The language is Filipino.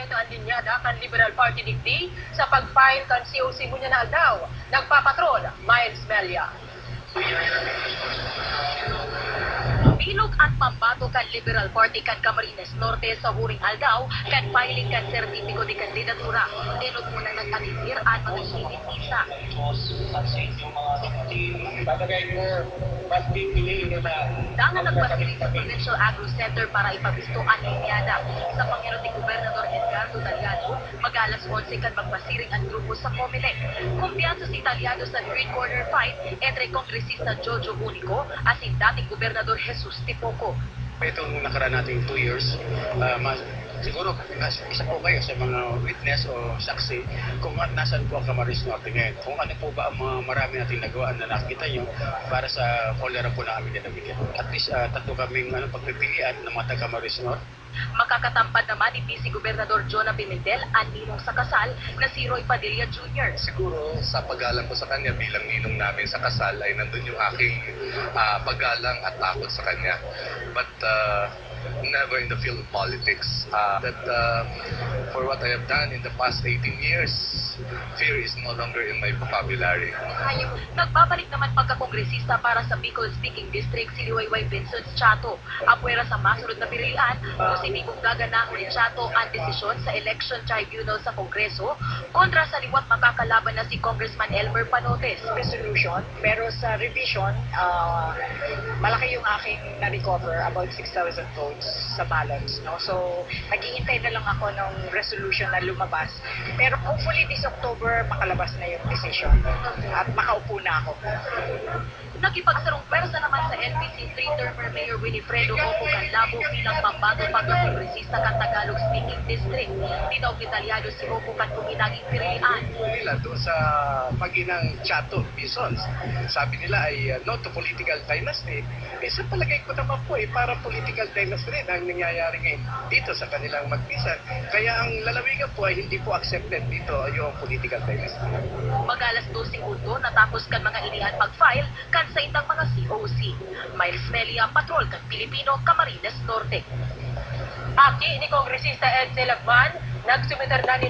na linyada kan Liberal Party digdi sa pag-file kan COC mo niya na daw. Nagpapatrol, Miles Melia. Bilog at pambato kan Liberal Party kan Camarines Norte sa huring aldaw kan filing kan sertipiko de kandidatura. Denot mo na nag-anitir at magiging isa. Dangan nagpasiling sa Provincial Agro Center para ipabisto ang linyada. Sa Panginoon ni Gobernador Edgardo Taliado, mag-alas 11 kan magpasiring ang grupo sa Comelec. Kumpiyansa si Taliado sa Green Corner fight entre Kongresista Jojo Unico at si dating Gobernador Jesus Tipoco. Itong nakaraan nating 2 years, siguro isa po kayo sa mga witness o saksi kung nasaan po ang Camarines Norte ngayon. Kung ano po ba ang mga marami nating nagawa na nakita nyo para sa kolera po na amin nabigyan. At least tatlo kaming pagpipilian ng mga taga-Camarines Norte. Makakatampad naman ni si Gobernador Jonah Pimentel ang ninong sa kasal na si Roy Padilla Jr. Siguro sa paggalang ko sa kanya bilang ninong namin sa kasal ay nandun yung aking paggalang at takot sa kanya. But never in the field of politics. For what I have done in the past 18 years, fear is no longer in my vocabulary. Nagbabalik naman pagkakongresista para sa Bicol Speaking District si Liwayway Vincent Chato. Apwera sa masunod na pilihan, positibong gaganahon ni Chato ang desisyon sa Election Tribunal sa Kongreso kontra sa liwat makakalaban na si Congressman Elmer Panotes. Resolution, pero sa revision, malaki yung aking na-recover, about 6,000 votes sa balance. No? So, nag-iintay na lang ako ng resolution na lumabas. Pero hopefully this October, makalabas na yung decision. At makaupo na ako. Nakipagsarong pwersa naman sa LPC 3-termer Mayor Winifredo Oco Canlabo bilang pambato pagkakongresista kan Tagalog Speaking District. Tinaw detalyado si Oco kan puminaging pilihan. Nila doon sa paginang Chato, Bisons. Sabi nila ay no to political dynasty. Sa palagay ko naman po para political dynasty rin ang nangyayari ngayon dito sa kanilang magpisan. Kaya ang lalawigan po ay hindi po accepted dito yung political dynasty. Mag-alas 12 punto natapos kan mga ilihan pag-file kan sa itang mga COC. Miles Melia, Patrol kan Pilipino, Camarines Norte. Aki ni Kongresista Ed Lagman, nagsumitar na ni